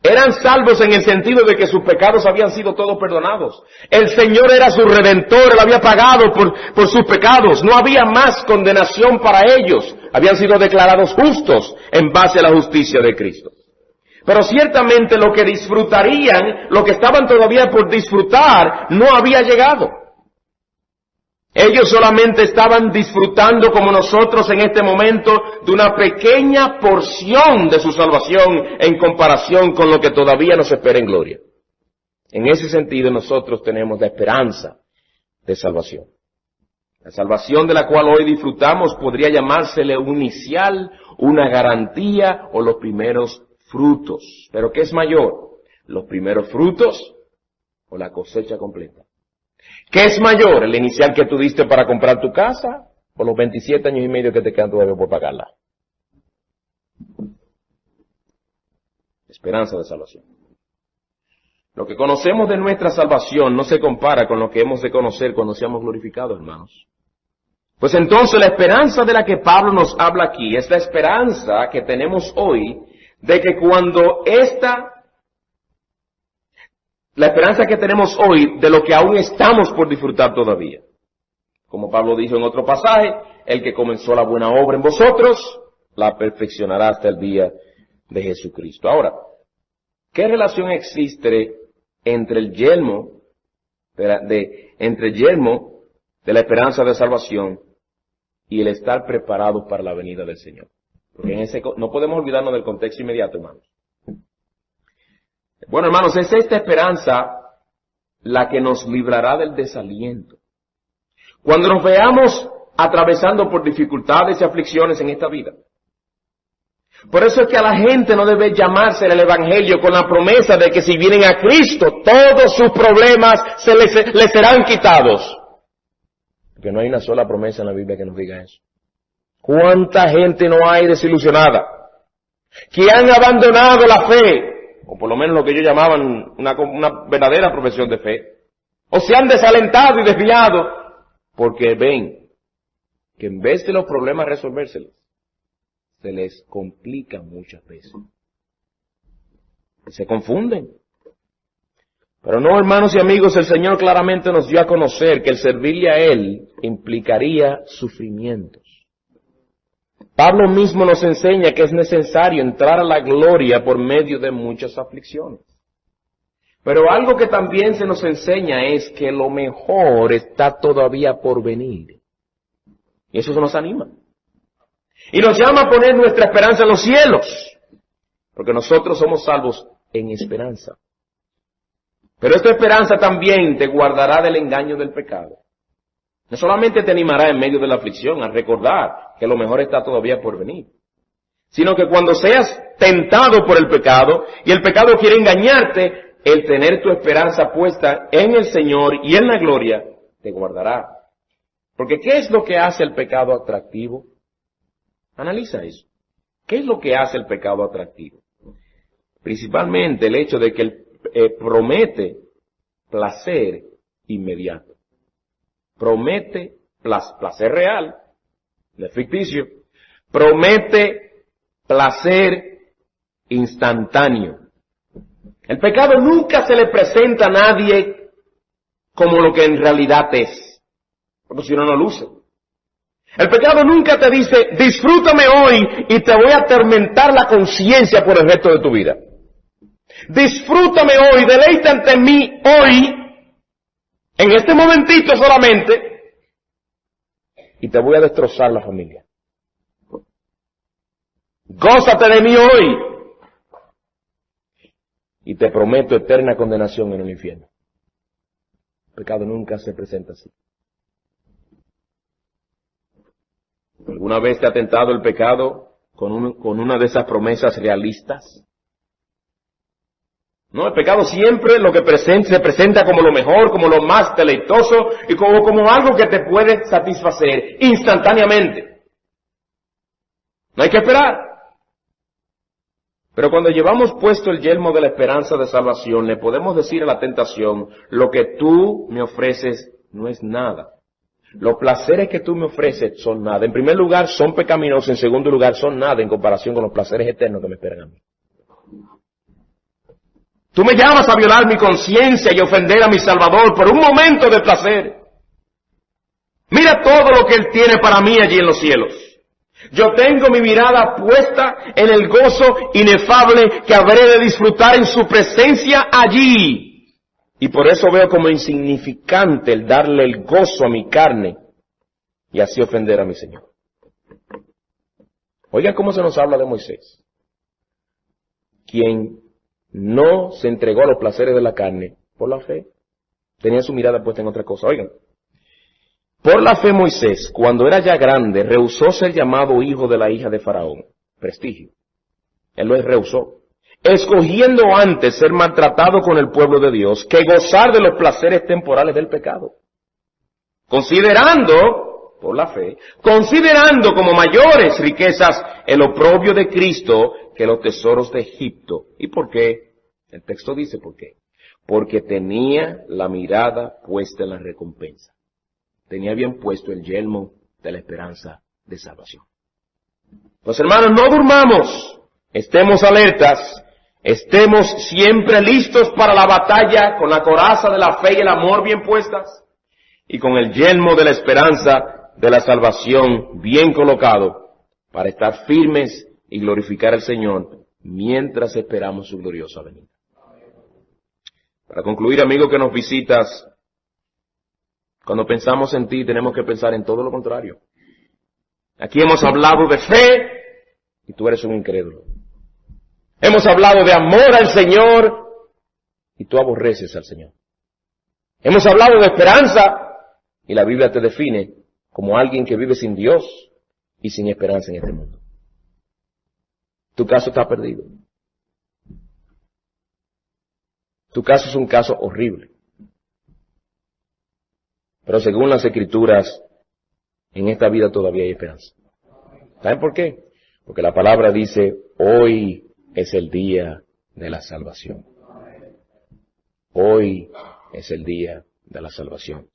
Eran salvos en el sentido de que sus pecados habían sido todos perdonados. El Señor era su redentor, Él había pagado por sus pecados. No había más condenación para ellos. Habían sido declarados justos en base a la justicia de Cristo. Pero ciertamente lo que disfrutarían, lo que estaban todavía por disfrutar, no había llegado. Ellos solamente estaban disfrutando como nosotros en este momento de una pequeña porción de su salvación en comparación con lo que todavía nos espera en gloria. En ese sentido nosotros tenemos la esperanza de salvación. La salvación de la cual hoy disfrutamos podría llamársele un inicial, una garantía o los primeros frutos. ¿Pero qué es mayor? ¿Los primeros frutos o la cosecha completa? ¿Qué es mayor, el inicial que tú diste para comprar tu casa o los 27 años y medio que te quedan todavía por pagarla? Esperanza de salvación. Lo que conocemos de nuestra salvación no se compara con lo que hemos de conocer cuando seamos glorificados, hermanos. Pues entonces la esperanza de la que Pablo nos habla aquí es la esperanza que tenemos hoy de que cuando la esperanza que tenemos hoy de lo que aún estamos por disfrutar todavía. Como Pablo dijo en otro pasaje, el que comenzó la buena obra en vosotros, la perfeccionará hasta el día de Jesucristo. Ahora, ¿qué relación existe entre el yelmo de la esperanza de salvación y el estar preparados para la venida del Señor? Porque no podemos olvidarnos del contexto inmediato, hermanos. Bueno, hermanos, es esta esperanza la que nos librará del desaliento. Cuando nos veamos atravesando por dificultades y aflicciones en esta vida. Por eso es que a la gente no debe llamarse el Evangelio con la promesa de que si vienen a Cristo, todos sus problemas les serán quitados. Porque no hay una sola promesa en la Biblia que nos diga eso. ¿Cuánta gente no hay desilusionada? Que han abandonado la fe. O por lo menos lo que ellos llamaban una verdadera profesión de fe, o se han desalentado y desviado, porque ven que en vez de los problemas resolvérselos, se les complica muchas veces. Se confunden. Pero no, hermanos y amigos, el Señor claramente nos dio a conocer que el servirle a Él implicaría sufrimientos. Pablo mismo nos enseña que es necesario entrar a la gloria por medio de muchas aflicciones. Pero algo que también se nos enseña es que lo mejor está todavía por venir. Y eso nos anima. Y nos llama a poner nuestra esperanza en los cielos. Porque nosotros somos salvos en esperanza. Pero esta esperanza también te guardará del engaño del pecado. No solamente te animará en medio de la aflicción a recordar que lo mejor está todavía por venir, sino que cuando seas tentado por el pecado y el pecado quiere engañarte, el tener tu esperanza puesta en el Señor y en la gloria te guardará. Porque ¿qué es lo que hace el pecado atractivo? Analiza eso. ¿Qué es lo que hace el pecado atractivo? Principalmente el hecho de que él promete placer inmediato. Promete placer real, no es ficticio. Promete placer instantáneo. El pecado nunca se le presenta a nadie como lo que en realidad es, porque si no, no luce. El pecado nunca te dice, disfrútame hoy y te voy a atormentar la conciencia por el resto de tu vida. Disfrútame hoy, deleítate en mí hoy, en este momentito solamente, y te voy a destrozar la familia. Gózate de mí hoy, y te prometo eterna condenación en el infierno. El pecado nunca se presenta así. ¿Alguna vez te ha tentado el pecado con una de esas promesas realistas? No, el pecado siempre lo que se presenta como lo mejor, como lo más deleitoso y como algo que te puede satisfacer instantáneamente. No hay que esperar. Pero cuando llevamos puesto el yelmo de la esperanza de salvación, le podemos decir a la tentación, lo que tú me ofreces no es nada. Los placeres que tú me ofreces son nada. En primer lugar, son pecaminosos. En segundo lugar, son nada en comparación con los placeres eternos que me esperan a mí. Tú me llamas a violar mi conciencia y ofender a mi Salvador por un momento de placer. Mira todo lo que Él tiene para mí allí en los cielos. Yo tengo mi mirada puesta en el gozo inefable que habré de disfrutar en su presencia allí. Y por eso veo como insignificante el darle el gozo a mi carne y así ofender a mi Señor. Oigan cómo se nos habla de Moisés, quien no se entregó a los placeres de la carne por la fe. Tenía su mirada puesta en otra cosa. Oigan, por la fe Moisés, cuando era ya grande, rehusó ser llamado hijo de la hija de Faraón. Prestigio. Él lo rehusó, escogiendo antes ser maltratado con el pueblo de Dios que gozar de los placeres temporales del pecado. Considerando, por la fe, considerando como mayores riquezas el oprobio de Cristo que los tesoros de Egipto. ¿Y por qué? El texto dice por qué. Porque tenía la mirada puesta en la recompensa. Tenía bien puesto el yelmo de la esperanza de salvación. Pues hermanos, no durmamos, estemos alertas, estemos siempre listos para la batalla con la coraza de la fe y el amor bien puestas y con el yelmo de la esperanza de la salvación bien colocado para estar firmes y glorificar al Señor mientras esperamos su gloriosa venida. Para concluir, amigo que nos visitas, cuando pensamos en ti tenemos que pensar en todo lo contrario. Aquí hemos hablado de fe y tú eres un incrédulo. Hemos hablado de amor al Señor y tú aborreces al Señor. Hemos hablado de esperanza y la Biblia te define como alguien que vive sin Dios y sin esperanza en este mundo. Tu caso está perdido. Tu caso es un caso horrible. Pero según las Escrituras, en esta vida todavía hay esperanza. ¿Saben por qué? Porque la palabra dice, hoy es el día de la salvación. Hoy es el día de la salvación.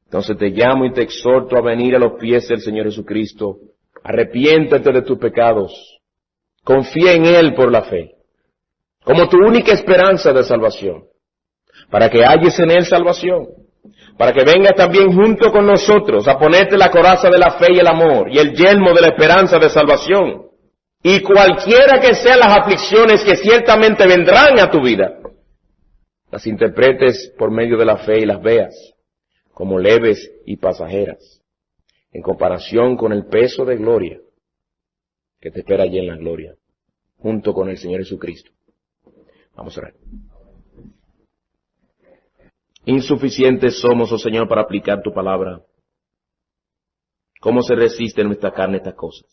Entonces te llamo y te exhorto a venir a los pies del Señor Jesucristo. Arrepiéntate de tus pecados. Confía en Él por la fe, como tu única esperanza de salvación, para que halles en Él salvación. Para que vengas también junto con nosotros a ponerte la coraza de la fe y el amor y el yelmo de la esperanza de salvación. Y cualquiera que sean las aflicciones que ciertamente vendrán a tu vida, las interpretes por medio de la fe y las veas como leves y pasajeras, en comparación con el peso de gloria que te espera allí en la gloria, junto con el Señor Jesucristo. Vamos a orar. Insuficientes somos, oh Señor, para aplicar tu palabra. ¿Cómo se resiste en nuestra carne estas cosas?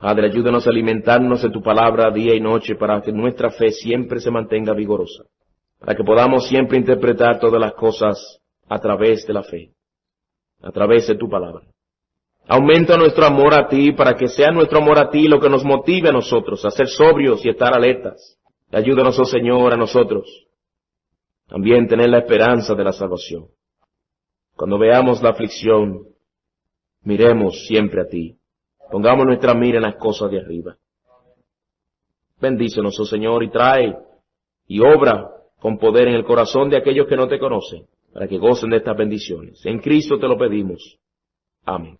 Padre, ayúdanos a alimentarnos de tu palabra día y noche para que nuestra fe siempre se mantenga vigorosa, para que podamos siempre interpretar todas las cosas a través de la fe, a través de tu palabra. Aumenta nuestro amor a ti para que sea nuestro amor a ti lo que nos motive a nosotros a ser sobrios y estar alertas. Ayúdanos, oh Señor, a nosotros también tener la esperanza de la salvación. Cuando veamos la aflicción, miremos siempre a ti. Pongamos nuestra mira en las cosas de arriba. Bendícenos, oh Señor, y trae y obra con poder en el corazón de aquellos que no te conocen, para que gocen de estas bendiciones. En Cristo te lo pedimos. Amén.